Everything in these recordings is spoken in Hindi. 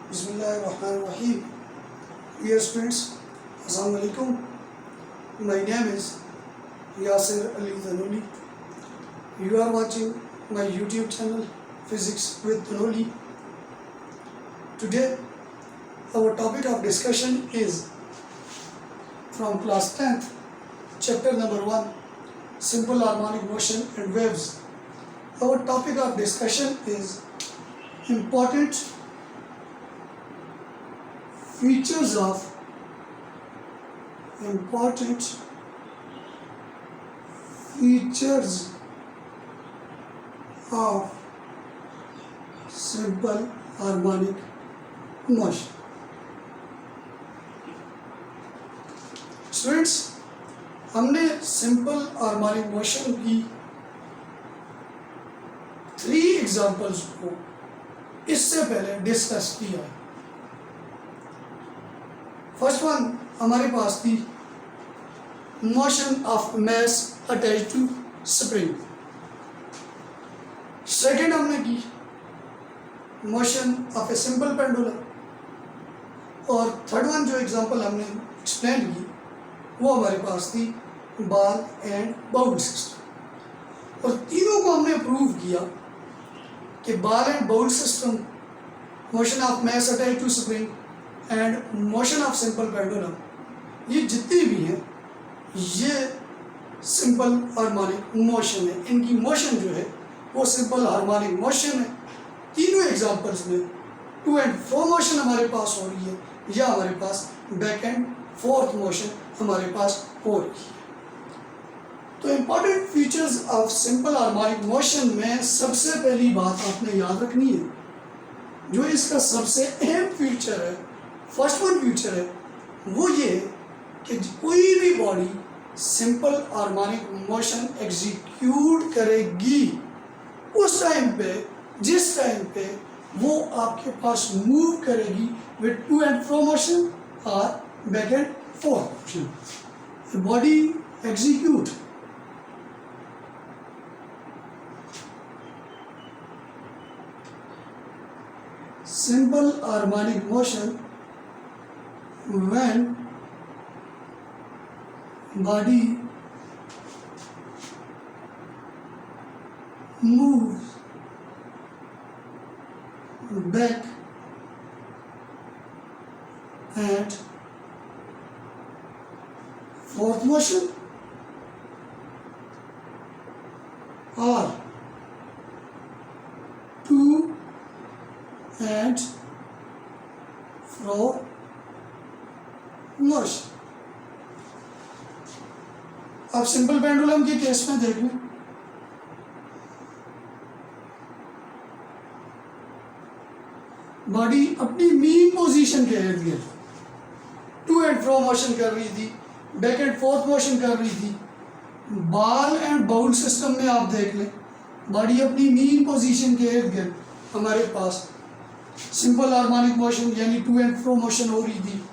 Bismillahirrahmanirrahim. Dear students, Assalamu alaikum. My name is Yasir Ali Dhanoli. You are watching my YouTube channel Physics with Dhanoli. Today, our topic of discussion is from class 10th, chapter number 1, Simple Harmonic Motion and Waves. Our topic of discussion is important features of simple harmonic motion. Students, हमने सिंपल हार्मोनिक मोशन की 3 एग्जाम्पल्स को इससे पहले डिस्कस किया है. फर्स्ट वन हमारे पास थी motion of mass attach to spring. Second हमने की motion of a simple pendulum. और थर्ड वन जो एग्जांपल हमने एक्सप्लेन की वो हमारे पास थी बॉल एंड बाउल सिस्टम. और तीनों को हमने प्रूव किया कि ball and bowl system, motion of mass attach to spring and motion of simple pendulum, ये जितनी भी हैं ये सिंपल हार्मोनिक मोशन है. इनकी मोशन जो है वो सिंपल हार्मोनिक मोशन है. तीनों एग्जांपल्स में टू एंड फ्रो मोशन हमारे पास हो रही है या हमारे पास बैक एंड फोर्थ मोशन हमारे पास हो रही है. तो important features of simple harmonic motion में सबसे पहली बात आपने याद रखनी है, जो इसका सबसे अहम फीचर है, फर्स्ट वन फीचर है, वो ये कि कोई भी body simple harmonic motion execute करेगी उस टाइम पे, जिस टाइम पे वो आपके पास मूव करेगी with to and fro motion और back and forth motion. Body execute simple harmonic motion when body moves back and fourth motion or to and fro motion. अब सिंपल पेंडुलम के केस में देख लें, बॉडी अपनी मीन पोजीशन के इर्द गिर्द टू एंड फ्रो मोशन कर रही थी, बैक एंड फोर्थ मोशन कर रही थी. बॉल एंड बाउल सिस्टम में आप देख लें, बॉडी अपनी मीन पोजीशन के इर्द गिर्द हमारे पास सिंपल हार्मोनिक मोशन यानी टू एंड फ्रो मोशन हो रही थी.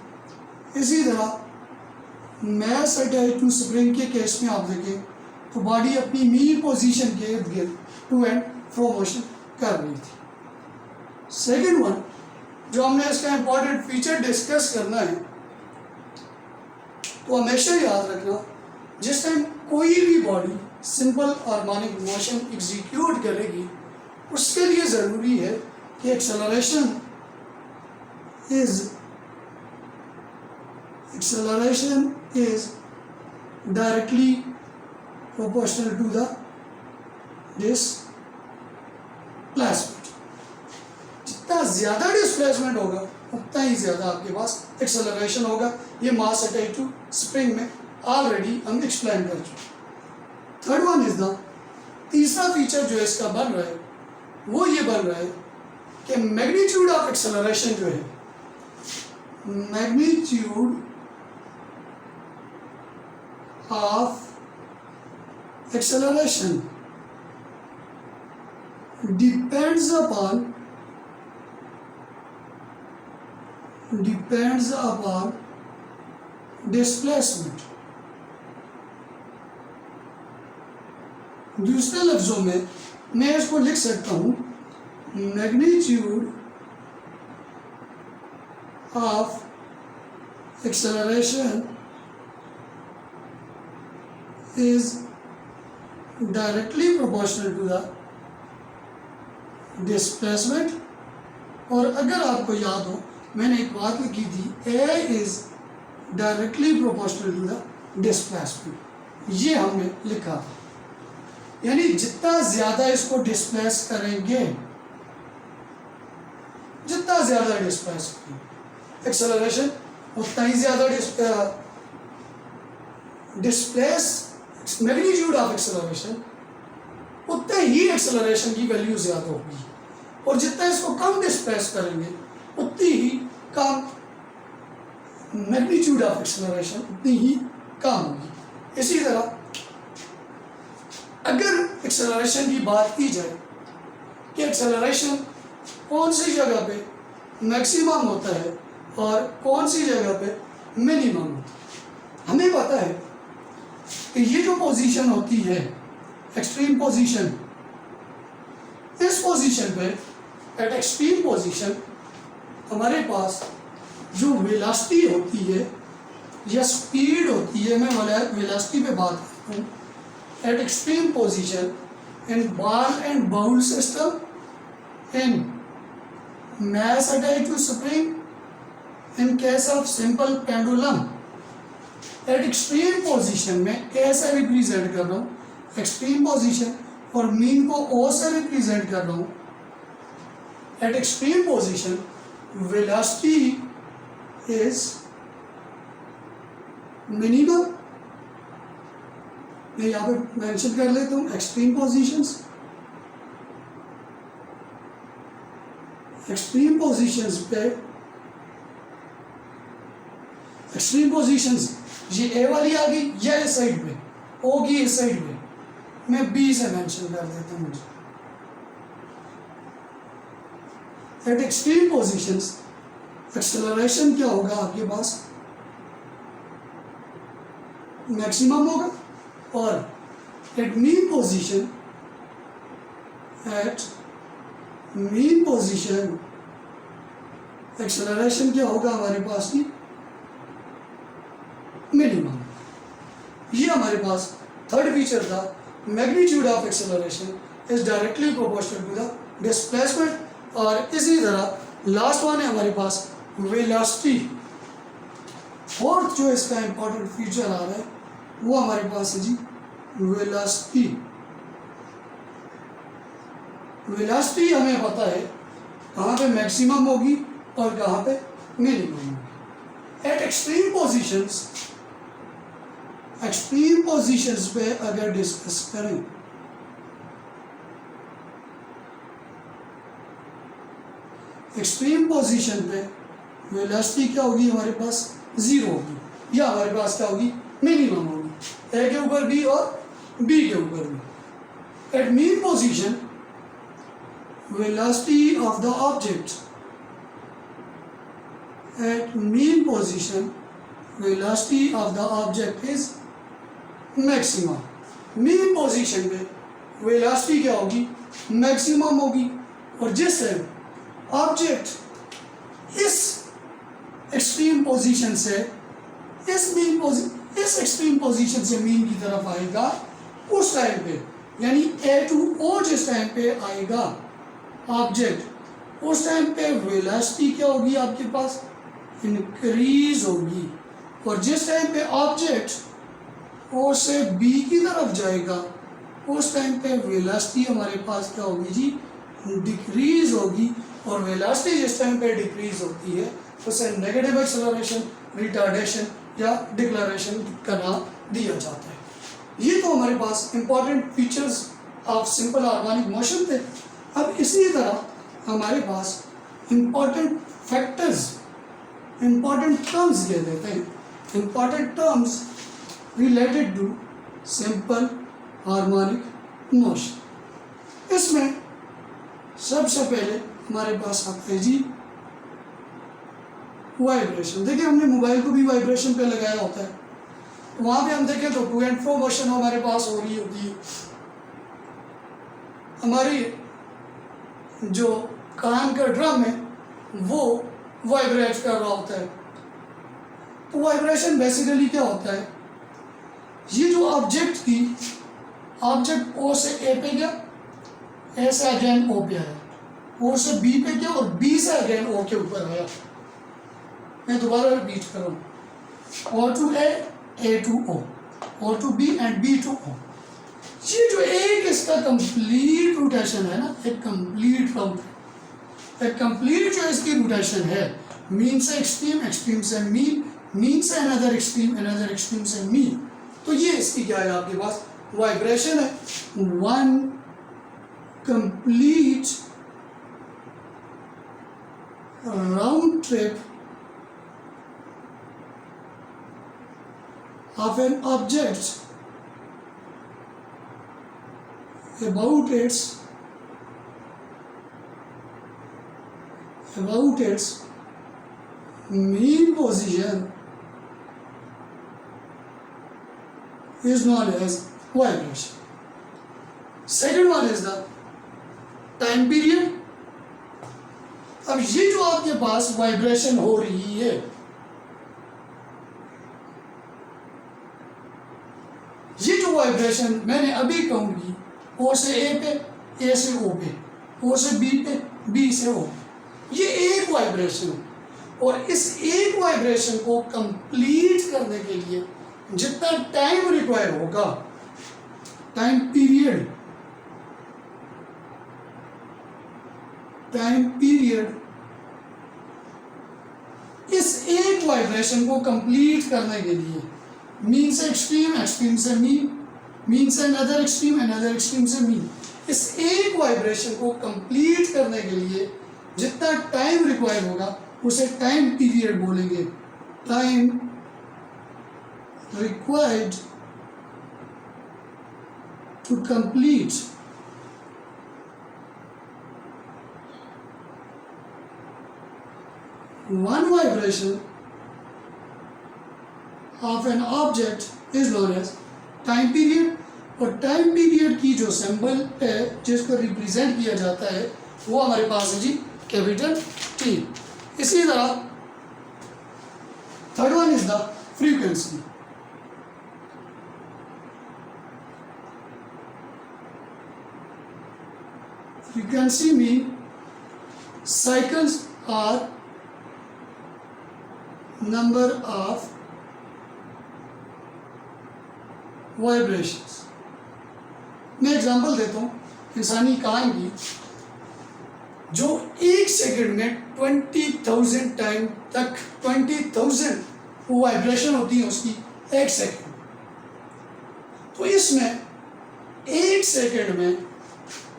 इसी तरह मास अटैच टू स्प्रिंग के केस में आप देखें तो बॉडी अपनी मीन पोजीशन के इर्द गिर्द टू एंड फ्रो मोशन कर रही थी. सेकेंड वन जो हमने इसका इम्पोर्टेंट फीचर डिस्कस करना है, तो हमेशा याद रखना, जिस टाइम कोई भी body simple harmonic motion execute करेगी उसके लिए ज़रूरी है कि acceleration is directly proportional to the displacement. जितना ज़्यादा डिस्प्लेसमेंट होगा उतना ही ज़्यादा आपके पास एक्सेलरेशन होगा. ये मास अटैच टू स्प्रिंग में ऑलरेडी हम एक्सप्लेन कर चुके. थर्ड वन इज द तीसरा फीचर जो इसका बन रहा है वो ये बन रहा है कि मैग्नीट्यूड ऑफ एक्सेलरेशन जो है, magnitude of acceleration depends upon displacement. दूसरे लफ्जों में मैं इसको लिख सकता हूँ magnitude of acceleration is directly proportional to the displacement. और अगर आपको याद हो मैंने एक बात लिखी थी, a is directly proportional to the displacement, ये हमने लिखा था। यानी जितना ज़्यादा इसको डिस्प्लेस करेंगे, जितना ज़्यादा डिस्प्लेस करेंगे एक्सेलरेशन, उतना ही ज़्यादा डिस्प्लेस मैग्नीट्यूड ऑफ एक्सेलरेशन, उतने ही एक्सेलरेशन की वैल्यू ज़्यादा होगी। और जितना इसको कम डिस्प्लेस करेंगे उतनी ही कम मैग्नीट्यूड ऑफ एक्सेलरेशन, उतनी ही कम होगी। इसी तरह अगर एक्सेलरेशन की बात की जाए कि एक्सेलरेशन कौन सी जगह पे मैक्सिमम होता है और कौन सी जगह पे मिनिमम होता है, हमें पता है कि ये जो पोजीशन होती है एक्सट्रीम पोजीशन, इस पोजीशन पे एट एक्सट्रीम पोजीशन हमारे पास जो वेलोसिटी होती है या स्पीड होती है, मैं वेलोसिटी पे बात करता हूँ, at extreme position in ball and bowl system, in mass attached to spring, in case of simple pendulum, at extreme position में कैसे रिप्रेजेंट कर रहा हूँ, एक्सट्रीम पोजीशन, और मीन को ओ से रिप्रेजेंट कर रहा हूँ। At extreme position velocity is minimum, मैं यहाँ पे मेंशन कर लेता हूँ एक्सट्रीम पोजीशंस। एक्सट्रीम पोजीशंस पे, एक्सट्रीम पोजीशंस ये ए वाली आ गई या इस साइड पे, ओ की इस साइड पे, मैं बी से मेंशन कर देता हूँ। एट एक्सट्रीम पोजीशंस एक्सेलरेशन क्या होगा आपके पास, मैक्सिमम होगा। और at mean position, at mean position acceleration क्या होगा हमारे पास की, मिनिमम। ये हमारे पास थर्ड फीचर था, magnitude of acceleration is directly proportional to the displacement. और इसी तरह लास्ट वन है हमारे पास वेलोसिटी। फोर्थ जो इसका इंपॉर्टेंट फीचर आ रहा है वो हमारे पास है जी वेलोसिटी। वेलोसिटी हमें पता है कहाँ पे मैक्सिमम होगी और कहाँ पे मिनिमम होगी। Eight extreme positions, extreme positions पे अगर डिस्कस करें, एक्सट्रीम पोजीशन पे वेलोसिटी क्या होगी हमारे पास, जीरो होगी, या हमारे पास क्या होगी, मिनिमम होगी, ए के ऊपर बी और बी के ऊपर B. At mean position velocity of the object, at mean position velocity of the object is maximum। mean position पे velocity क्या होगी, maximum होगी। और जिस ऑब्जेक्ट इस एक्सट्रीम पोजीशन से इस एक्सट्रीम पोजीशन से मीन की तरफ आएगा, उस टाइम पे यानी ए टू ओ जिस टाइम पे आएगा ऑब्जेक्ट, उस टाइम पे वेलोसिटी क्या होगी आपके पास, इंक्रीज होगी। और जिस टाइम पे ऑब्जेक्ट ओ से बी की तरफ जाएगा, उस टाइम पे वेलोसिटी हमारे पास क्या होगी जी, डिक्रीज होगी। और वेलोसिटी जिस टाइम पे डिक्रीज होती है उसे नेगेटिव एक्सेलरेशन, रिटार्डेशन या डिक्लेरेशन का नाम दिया जाता है। ये तो हमारे पास important features of simple harmonic motion थे। अब इसी तरह हमारे पास इंपॉर्टेंट फैक्टर्स, इंपॉर्टेंट टर्म्स दे देते हैं, important terms related to simple harmonic motion. इसमें सबसे पहले हमारे पास आता है जी वाइब्रेशन। देखिए हमने मोबाइल को भी वाइब्रेशन पे लगाया होता है, तो वहाँ पे हम देखें तो टू एंड फ्रो मोशन हमारे पास हो रही होती है। हमारी जो कान का ड्रम है वो वाइब्रेट कर रहा होता है। तो वाइब्रेशन बेसिकली क्या होता है, ये जो ऑब्जेक्ट थी, ऑब्जेक्ट ओ से ए पे गया, ए से अगेन ओ पे आया, ओ से बी पे गया और बी से अगेन ओ के ऊपर आया। मैं दोबारा रिपीट कर रहा हूँ, O to A to O to B and B to O. ये जो एक इसका कंप्लीट रोटेशन है ना, एक कंप्लीट राउंड, एक कंप्लीट जो इसकी रोटेशन है, मीन से एक्सट्रीम, एक्सट्रीम से मीन, मीन से अनदर एक्सट्रीम, अनदर एक्सट्रीम से मीन, तो ये इसकी क्या है आपके पास वाइब्रेशन है। One complete round trip of an object about its mean position is known as vibration. Second one is the time period. अब ये जो आपके पास वाइब्रेशन हो रही है, ये जो वाइब्रेशन मैंने अभी काउंट की, ओ से ए पे, ए से ओ पे, ओ से बी पे, बी से ओ, ये एक वाइब्रेशन है। और इस एक वाइब्रेशन को कंप्लीट करने के लिए जितना टाइम रिक्वायर होगा, टाइम पीरियड इस एक वाइब्रेशन को कंप्लीट करने के लिए, मीन से एक्सट्रीम, एक्सट्रीम से मीन, मीन से अनदर एक्सट्रीम, अनदर एक्सट्रीम से मीन, इस एक वाइब्रेशन को कंप्लीट करने के लिए जितना टाइम रिक्वायर होगा उसे टाइम पीरियड बोलेंगे। Time required to complete one vibration of an object is known as time period। और टाइम पीरियड की जो सिंबल है जिसको रिप्रेजेंट किया जाता है वो हमारे पास है जी कैपिटल टी। इसी तरह third one is the frequency. Frequency mean cycles are number of vibrations. मैं एग्जांपल देता हूँ इंसानी कान की, जो एक सेकंड में 20,000 टाइम तक 20,000 वाइब्रेशन होती है उसकी एक सेकंड। तो इसमें एक सेकंड में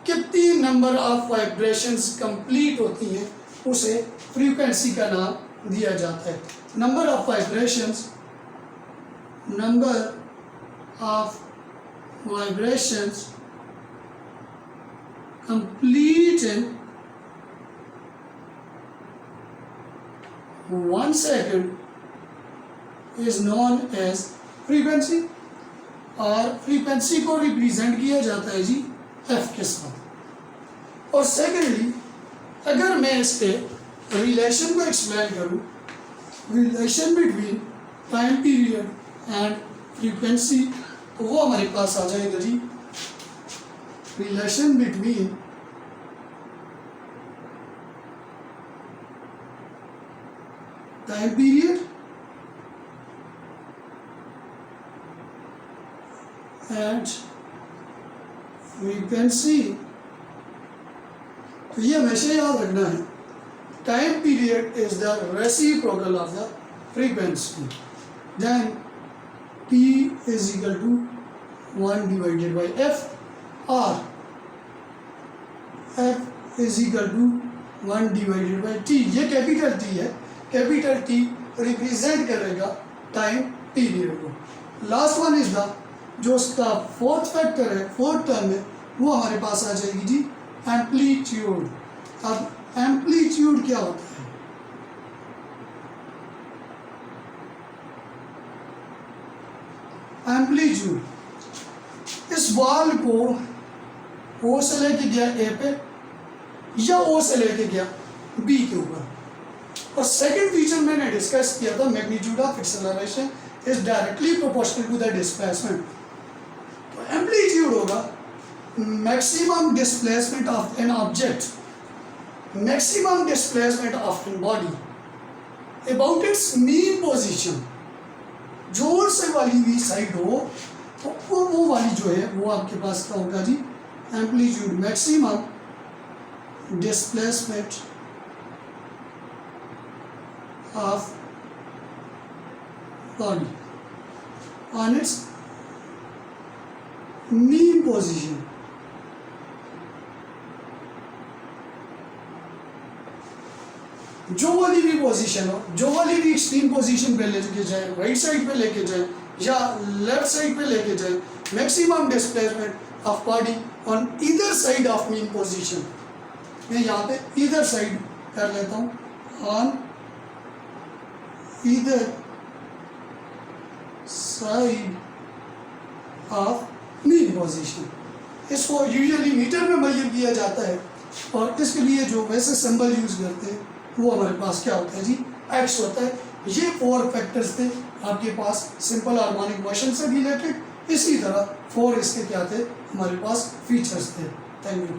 कितनी नंबर ऑफ वाइब्रेशंस कंप्लीट होती हैं उसे फ्रीक्वेंसी का नाम दिया जाता है। Number of vibrations, number of vibrations complete in 1 second is known as frequency। और फ्रीक्वेंसी को रिप्रेजेंट किया जाता है जी एफ के साथ। और सेकेंडली अगर मैं इसके रिलेशन को एक्सप्लेन करूँ, relation between time period and frequency, तो वो हमारे पास आ जाएगा जी relation between time period and frequency. तो ये हमेशा याद रखना है, time period is the reciprocal of the frequency. Then P is equal to 1 divided by F, or F is equal to 1 divided by T। ये कैपिटल T है, कैपिटल T रिप्रेजेंट करेगा टाइम पीरियड को। लास्ट वन इज द, जो उसका फोर्थ फैक्टर है, फोर्थ टर्म है, वो हमारे पास आ जाएगी जी एम्पलीट्यूड। अब एम्पलीट्यूड क्या होता है? एम्पलीट्यूड, इस बॉल को ओ से लेके गया ए पे या ओ से लेके गया बी के ऊपर, और सेकंड फीचर मैंने डिस्कस किया था, magnitude of acceleration is directly proportional to the displacement. तो एम्पलीट्यूड होगा maximum displacement of an object, maximum displacement of an body about its mean position. जोर से वाली भी साइड हो तो वो वाली जो है वो आपके पास क्या होगा जी, amplitude maximum displacement of body on its mean position. जो वाली भी पोजीशन हो, जो वाली भी एक्सट्रीम पोजीशन पे लेके जाए, राइट साइड पे लेके जाए या लेफ्ट साइड पे लेके जाए, maximum displacement of body on either side of mean position. मैं यहाँ पे ईदर साइड कर लेता हूँ, on either side of mean position. इसको यूजुअली मीटर में मेजर किया जाता है और इसके लिए जो वैसे सिंबल यूज करते हैं वो हमारे पास क्या होता है जी, एक्स होता है। ये 4 फैक्टर्स थे आपके पास सिंपल हार्मोनिक मोशन से रिलेटेड। इसी तरह 4 इसके क्या थे हमारे पास फीचर्स थे। Thank you.